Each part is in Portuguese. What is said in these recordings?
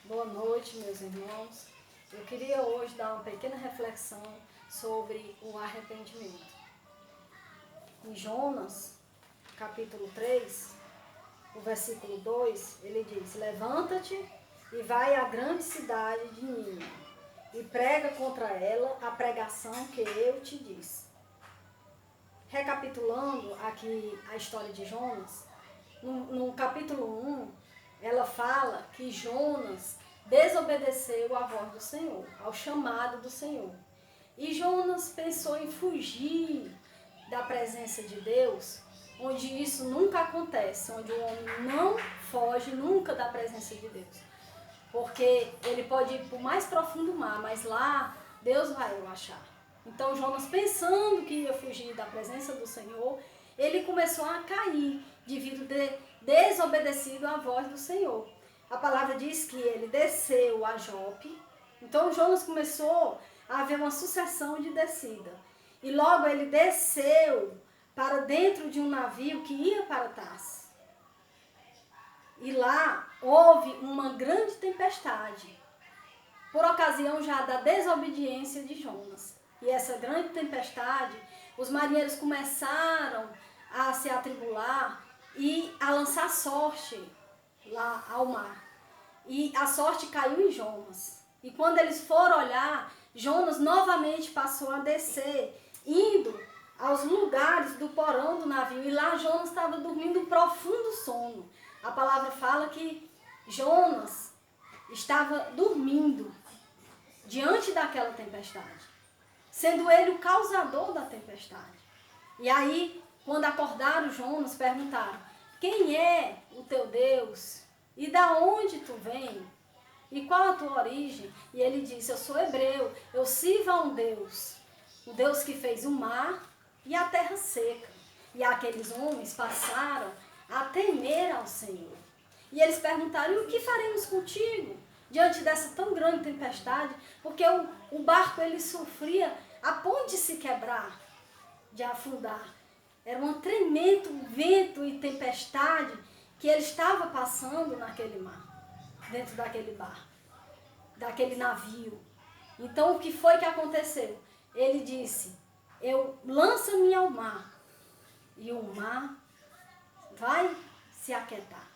Boa noite, meus irmãos. Eu queria hoje dar uma pequena reflexão sobre o arrependimento. Em Jonas, capítulo 3, o versículo 2, ele diz: Levanta-te e vai à grande cidade de Nínive e prega contra ela a pregação que eu te disse. Recapitulando aqui a história de Jonas, no capítulo 1, ela fala que Jonas desobedeceu à voz do Senhor, ao chamado do Senhor. E Jonas pensou em fugir da presença de Deus, onde isso nunca acontece, onde o homem não foge nunca da presença de Deus. Porque ele pode ir para o mais profundo mar, mas lá Deus vai o achar. Então Jonas, pensando que ia fugir da presença do Senhor, ele começou a cair devido de desobedecido à voz do Senhor. A palavra diz que ele desceu a Jope. Então Jonas começou a haver uma sucessão de descida. E logo ele desceu para dentro de um navio que ia para Tarsis. E lá houve uma grande tempestade, por ocasião já da desobediência de Jonas. E essa grande tempestade, os marinheiros começaram a se atribular e a lançar sorte lá ao mar. E a sorte caiu em Jonas. E quando eles foram olhar, Jonas novamente passou a descer, indo aos lugares do porão do navio. E lá Jonas estava dormindo um profundo sono. A palavra fala que Jonas estava dormindo diante daquela tempestade, sendo ele o causador da tempestade. E aí, quando acordaram Jonas, perguntaram: quem é o teu Deus? E da onde tu vem? E qual a tua origem? E ele disse: eu sou hebreu, eu sirvo a um Deus, o Deus que fez o mar e a terra seca. E aqueles homens passaram a temer ao Senhor. E eles perguntaram: e o que faremos contigo diante dessa tão grande tempestade? Porque o barco ele sofria a ponto de se quebrar, de afundar. Era um tremendo vento e tempestade que ele estava passando naquele mar, dentro daquele barco, daquele navio. Então o que foi que aconteceu? Ele disse: eu lanço-me ao mar e o mar vai se aquietar.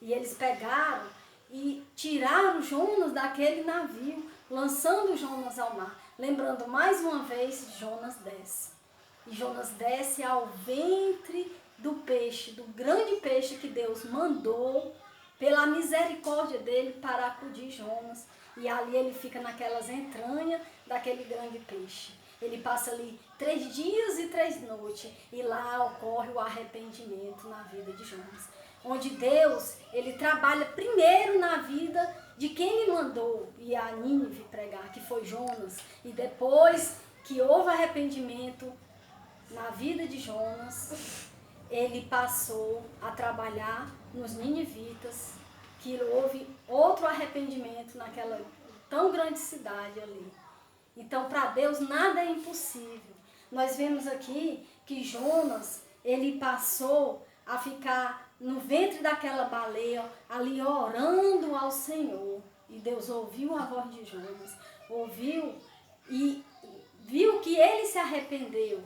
E eles pegaram e tiraram Jonas daquele navio, lançando Jonas ao mar. Lembrando mais uma vez, Jonas desce. E Jonas desce ao ventre do peixe, do grande peixe que Deus mandou, pela misericórdia dele, para acudir Jonas. E ali ele fica naquelas entranhas daquele grande peixe. Ele passa ali 3 dias e 3 noites. E lá ocorre o arrependimento na vida de Jonas. Onde Deus, ele trabalha primeiro na vida de quem ele mandou ir a Nínive pregar, que foi Jonas. E depois que houve arrependimento na vida de Jonas, ele passou a trabalhar nos ninivitas, que houve outro arrependimento naquela tão grande cidade ali. Então, para Deus, nada é impossível. Nós vemos aqui que Jonas, ele passou a ficar no ventre daquela baleia, ali orando ao Senhor. E Deus ouviu a voz de Jonas, ouviu e viu que ele se arrependeu.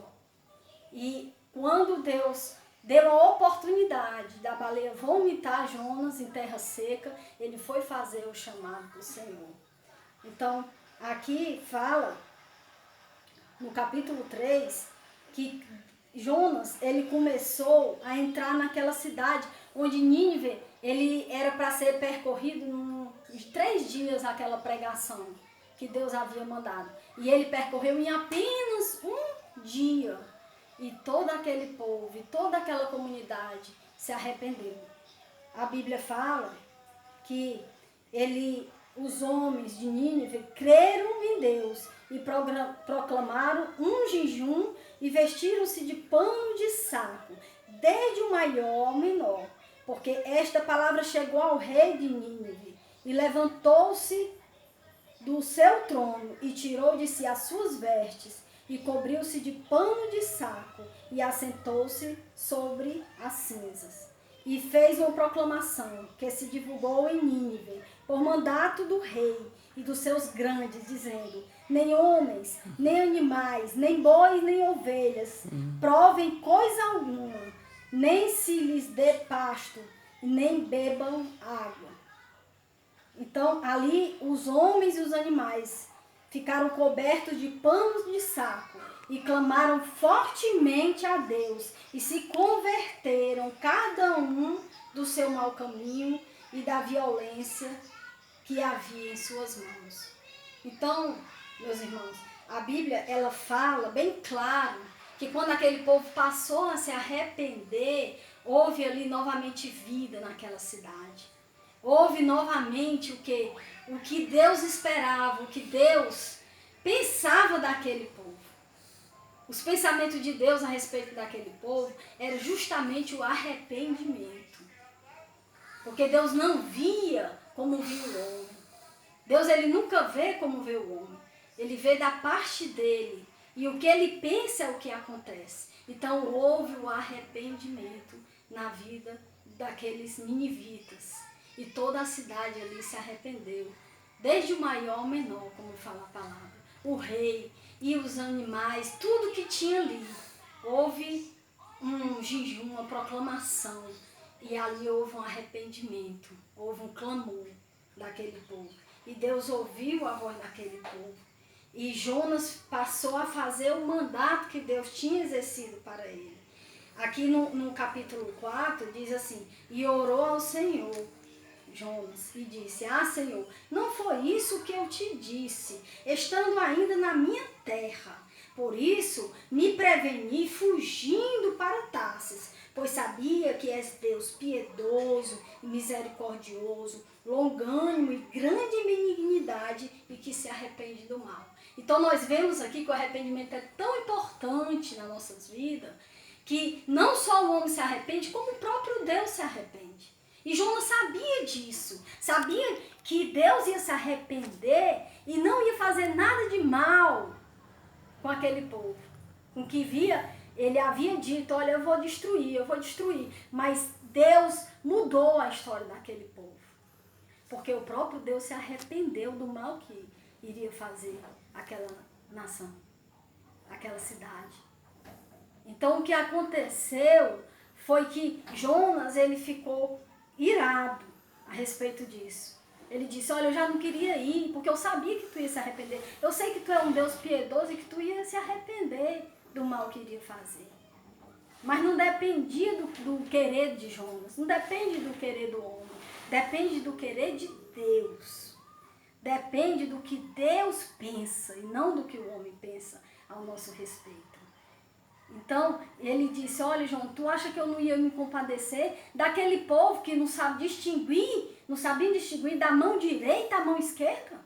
E quando Deus deu a oportunidade da baleia vomitar Jonas em terra seca, ele foi fazer o chamado do Senhor. Então, aqui fala, no capítulo 3, que Jonas, ele começou a entrar naquela cidade, onde Nínive, ele era para ser percorrido em 3 dias, aquela pregação que Deus havia mandado. E ele percorreu em apenas um dia. E todo aquele povo, e toda aquela comunidade se arrependeu. A Bíblia fala que os homens de Nínive creram em Deus e proclamaram um jejum e vestiram-se de pano de saco, desde o maior ao menor. Porque esta palavra chegou ao rei de Nínive e levantou-se do seu trono e tirou de si as suas vestes e cobriu-se de pano de saco e assentou-se sobre as cinzas. E fez uma proclamação que se divulgou em Nínive por mandato do rei e dos seus grandes, dizendo: nem homens, nem animais, nem bois, nem ovelhas, provem coisa alguma, nem se lhes dê pasto, nem bebam água. Então, ali, os homens e os animais ficaram cobertos de panos de saco e clamaram fortemente a Deus e se converteram, cada um do seu mau caminho e da violência que havia em suas mãos. Então, meus irmãos, a Bíblia, ela fala bem claro que quando aquele povo passou a se arrepender, houve ali novamente vida naquela cidade. Houve novamente o que Deus esperava, o que Deus pensava daquele povo. Os pensamentos de Deus a respeito daquele povo era justamente o arrependimento. Porque Deus não via como via o homem. Deus, ele nunca vê como vê o homem. Ele vê da parte dele. E o que ele pensa é o que acontece. Então houve o arrependimento na vida daqueles ninivitas. E toda a cidade ali se arrependeu. Desde o maior ao menor, como fala a palavra. O rei e os animais, tudo que tinha ali. Houve um jejum, uma proclamação. E ali houve um arrependimento. Houve um clamor daquele povo. E Deus ouviu a voz daquele povo. E Jonas passou a fazer o mandato que Deus tinha exercido para ele. Aqui no capítulo 4 diz assim: e orou ao Senhor, Jonas, e disse: ah, Senhor, não foi isso que eu te disse, estando ainda na minha terra. Por isso me preveni fugindo para Tarsis, pois sabia que és Deus piedoso e misericordioso, longânimo e grande em benignidade e que se arrepende do mal. Então nós vemos aqui que o arrependimento é tão importante nas nossas vidas, que não só o homem se arrepende, como o próprio Deus se arrepende. E Jonas sabia disso, sabia que Deus ia se arrepender e não ia fazer nada de mal com aquele povo. Com que via, ele havia dito: olha, eu vou destruir. Mas Deus mudou a história daquele povo. Porque o próprio Deus se arrependeu do mal que iria fazer aquela nação, aquela cidade. Então o que aconteceu foi que Jonas, ele ficou irado a respeito disso. Ele disse: olha, eu já não queria ir, porque eu sabia que tu ia se arrepender. Eu sei que tu é um Deus piedoso e que tu ia se arrepender do mal que iria fazer. Mas não dependia do querer de Jonas, não depende do querer do homem, depende do querer de Deus. Depende do que Deus pensa e não do que o homem pensa ao nosso respeito. Então, ele disse: olha, João, tu acha que eu não ia me compadecer daquele povo que não sabe distinguir, não sabia distinguir da mão direita à mão esquerda?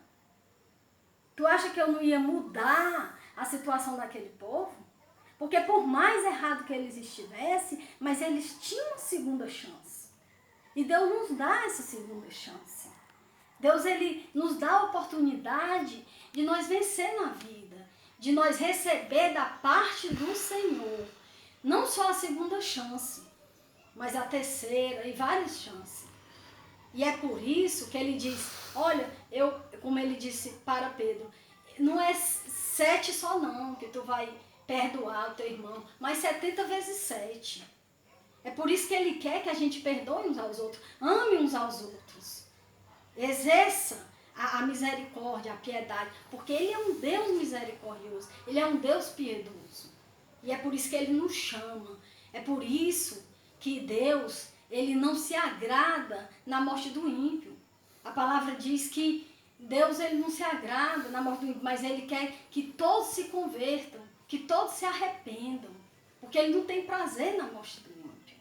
Tu acha que eu não ia mudar a situação daquele povo? Porque por mais errado que eles estivessem, mas eles tinham uma segunda chance. E Deus nos dá essa segunda chance. Deus, ele nos dá a oportunidade de nós vencer na vida, de nós receber da parte do Senhor, não só a segunda chance, mas a terceira e várias chances. E é por isso que ele diz: olha, como ele disse para Pedro, não é 7 só não, que tu vai perdoar o teu irmão, mas 70 vezes 7. É por isso que ele quer que a gente perdoe uns aos outros, ame uns aos outros. Exerça a misericórdia, a piedade, porque ele é um Deus misericordioso, ele é um Deus piedoso. E é por isso que ele nos chama. É por isso que Deus, ele não se agrada na morte do ímpio. A palavra diz que Deus, ele não se agrada na morte do ímpio, mas ele quer que todos se convertam, que todos se arrependam, porque ele não tem prazer na morte do ímpio.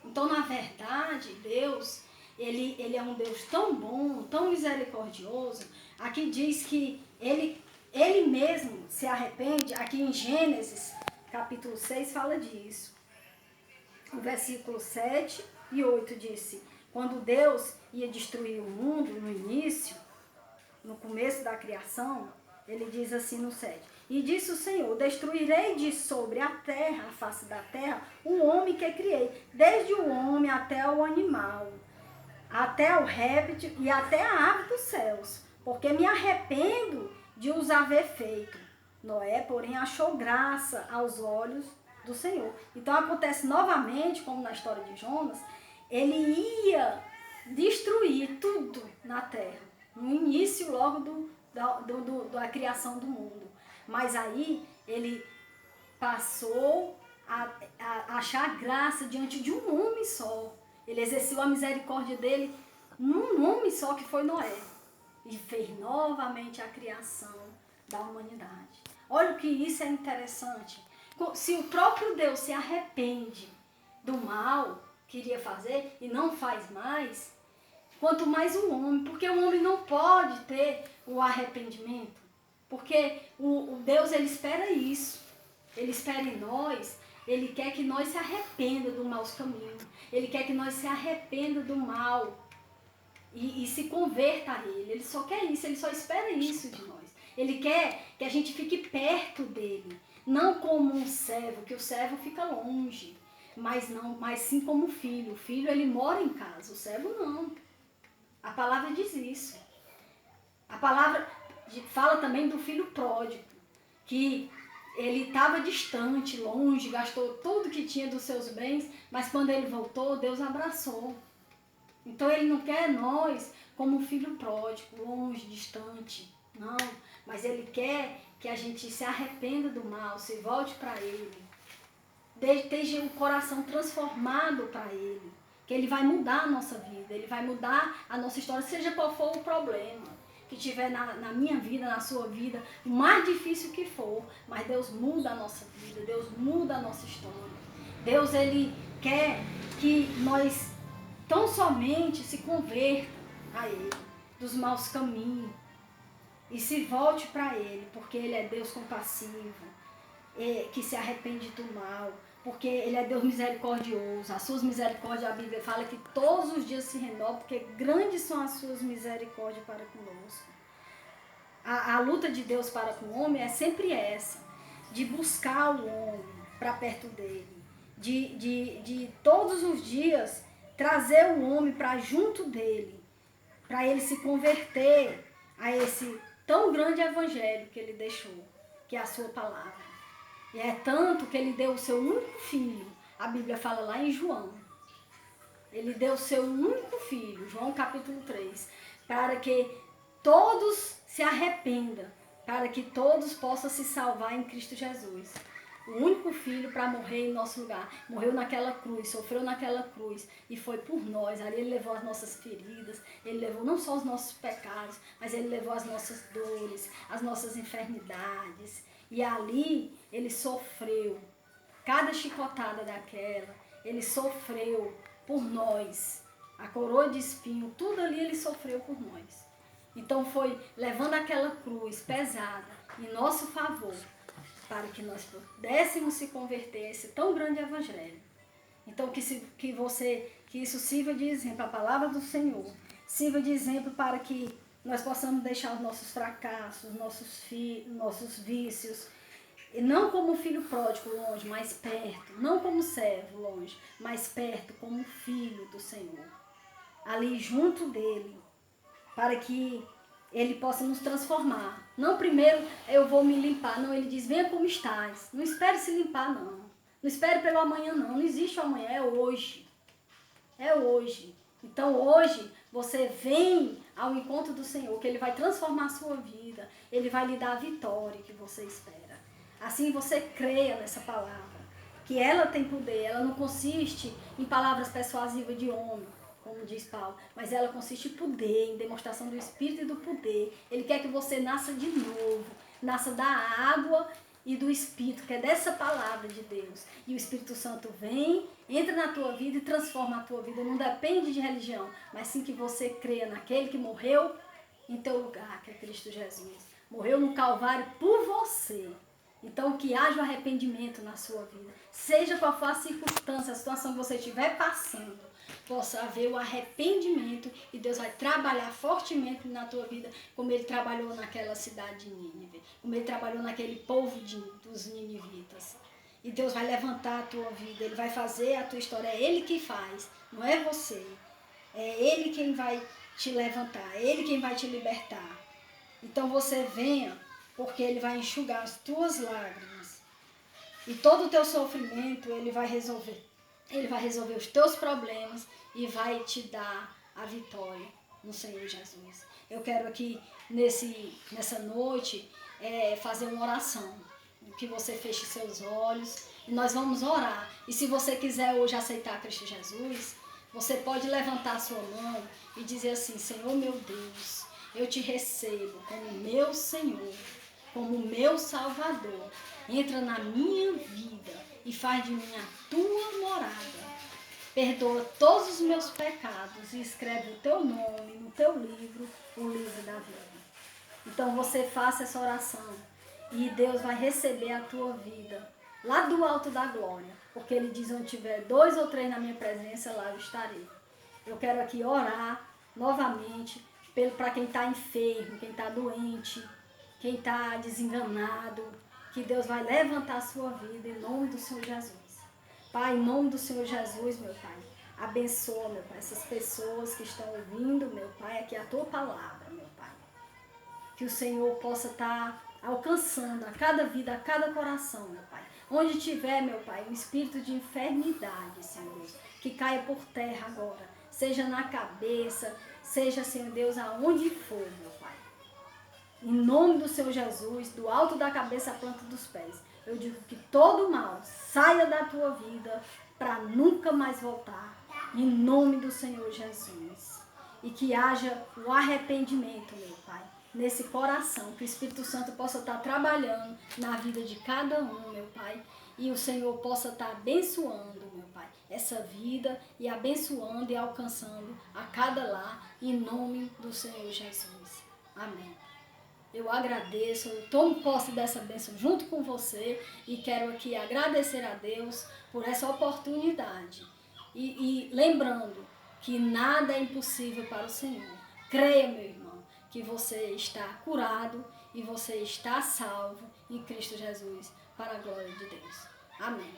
Então, na verdade, Deus, ele é um Deus tão bom, tão misericordioso. Aqui diz que ele mesmo se arrepende. Aqui em Gênesis, capítulo 6, fala disso. O versículo 7 e 8 disse: quando Deus ia destruir o mundo no início, no começo da criação, ele diz assim no 7: e disse o Senhor: destruirei de sobre a terra, a face da terra, o homem que criei, desde o homem até o animal, até ao réptil e até a ave dos céus, porque me arrependo de os haver feito. Noé, porém, achou graça aos olhos do Senhor. Então acontece novamente, como na história de Jonas, ele ia destruir tudo na terra, no início logo da criação do mundo. Mas aí ele passou a achar graça diante de um homem só. Ele exerceu a misericórdia dele num homem só, que foi Noé. E fez novamente a criação da humanidade. Olha o que isso é interessante. Se o próprio Deus se arrepende do mal que iria fazer e não faz mais, quanto mais o homem, porque o homem não pode ter o arrependimento. Porque o Deus, ele espera isso. Ele espera em nós. Ele quer que nós se arrependa do maus caminhos. Ele quer que nós se arrependa do mal e se converta a Ele. Ele só quer isso, Ele só espera isso de nós. Ele quer que a gente fique perto dEle. Não como um servo, que o servo fica longe. Mas sim como um filho. O filho, ele mora em casa, o servo não. A palavra diz isso. A palavra fala também do filho pródigo, que ele estava distante, longe, gastou tudo que tinha dos seus bens, mas quando ele voltou, Deus abraçou. Então ele não quer nós como filho pródigo, longe, distante, não. Mas ele quer que a gente se arrependa do mal, se volte para ele. Esteja o coração transformado para ele, que ele vai mudar a nossa vida, ele vai mudar a nossa história, seja qual for o problema que tiver na minha vida, na sua vida, o mais difícil que for, mas Deus muda a nossa vida, Deus muda a nossa história. Deus, ele quer que nós tão somente se converta a Ele, dos maus caminhos, e se volte para Ele, porque Ele é Deus compassivo, que se arrepende do mal, porque Ele é Deus misericordioso. As suas misericórdias, a Bíblia fala que todos os dias se renovam, porque grandes são as suas misericórdias para conosco. A luta de Deus para com o homem é sempre essa, de buscar o homem para perto dele, de todos os dias trazer o homem para junto dele, para ele se converter a esse tão grande evangelho que ele deixou, que é a sua palavra. E é tanto que ele deu o seu único filho. A Bíblia fala lá em João. Ele deu o seu único filho, João capítulo 3, para que todos se arrependam, para que todos possam se salvar em Cristo Jesus. O único filho para morrer em nosso lugar. Morreu naquela cruz, sofreu naquela cruz e foi por nós. Ali ele levou as nossas feridas, ele levou não só os nossos pecados, mas ele levou as nossas dores, as nossas enfermidades. E ali ele sofreu. Cada chicotada daquela, ele sofreu por nós. A coroa de espinho, tudo ali ele sofreu por nós. Então foi levando aquela cruz pesada em nosso favor, para que nós pudéssemos se converter a esse tão grande evangelho. Então que isso sirva de exemplo, a palavra do Senhor, sirva de exemplo para que nós possamos deixar os nossos fracassos, nossos vícios, e não como filho pródigo longe, mas perto, não como servo longe, mas perto como filho do Senhor, ali junto dele, para que ele possa nos transformar. Não primeiro eu vou me limpar, não, ele diz, venha como estás. Não espere se limpar, não. Não espere pelo amanhã, não. Não existe o amanhã, é hoje. É hoje. Então hoje você vem ao encontro do Senhor, que Ele vai transformar a sua vida. Ele vai lhe dar a vitória que você espera. Assim você creia nessa palavra, que ela tem poder. Ela não consiste em palavras persuasivas de homem, como diz Paulo, mas ela consiste em poder, em demonstração do Espírito e do poder. Ele quer que você nasça de novo, nasça da água e do Espírito, que é dessa palavra de Deus. E o Espírito Santo vem, entra na tua vida e transforma a tua vida. Não depende de religião, mas sim que você creia naquele que morreu em teu lugar, que é Cristo Jesus. Morreu no Calvário por você. Então que haja o arrependimento na sua vida. Seja qual for a circunstância, a situação que você estiver passando, possa haver o arrependimento e Deus vai trabalhar fortemente na tua vida, como Ele trabalhou naquela cidade de Nínive, como Ele trabalhou naquele povo dos ninivitas. E Deus vai levantar a tua vida, Ele vai fazer a tua história, é Ele que faz, não é você. É Ele quem vai te levantar, é Ele quem vai te libertar. Então você venha, porque Ele vai enxugar as tuas lágrimas. E todo o teu sofrimento Ele vai resolver. Ele vai resolver os teus problemas e vai te dar a vitória no Senhor Jesus. Eu quero aqui nessa noite fazer uma oração. Que você feche seus olhos e nós vamos orar. E se você quiser hoje aceitar Cristo Jesus, você pode levantar a sua mão e dizer assim: Senhor meu Deus, eu te recebo como meu Senhor, como meu Salvador. Entra na minha vida e faz de mim a tua morada. Perdoa todos os meus pecados e escreve o teu nome no teu livro, o livro da vida. Então você faça essa oração e Deus vai receber a tua vida lá do alto da glória, porque Ele diz: onde tiver 2 ou 3 na minha presença, lá eu estarei. Eu quero aqui orar novamente para quem está enfermo, quem está doente, quem está desenganado, que Deus vai levantar a sua vida em nome do Senhor Jesus. Pai, em nome do Senhor Jesus, meu Pai, abençoa, meu Pai, essas pessoas que estão ouvindo, meu Pai, aqui a tua palavra, meu Pai. Que o Senhor possa estar alcançando a cada vida, a cada coração, meu Pai. Onde tiver, meu Pai, um espírito de enfermidade, Senhor Deus, que caia por terra agora, seja na cabeça, seja, Senhor Deus, aonde for, meu Pai. Em nome do Senhor Jesus, do alto da cabeça à planta dos pés, eu digo que todo mal saia da tua vida para nunca mais voltar, em nome do Senhor Jesus. E que haja o arrependimento, meu Pai, nesse coração, que o Espírito Santo possa estar trabalhando na vida de cada um, meu Pai, e o Senhor possa estar abençoando, meu Pai, essa vida e abençoando e alcançando a cada lar, em nome do Senhor Jesus. Amém. Eu agradeço, eu tomo posse dessa bênção junto com você e quero aqui agradecer a Deus por essa oportunidade. E lembrando que nada é impossível para o Senhor. Creia, meu irmão, que você está curado e você está salvo em Cristo Jesus, para a glória de Deus. Amém.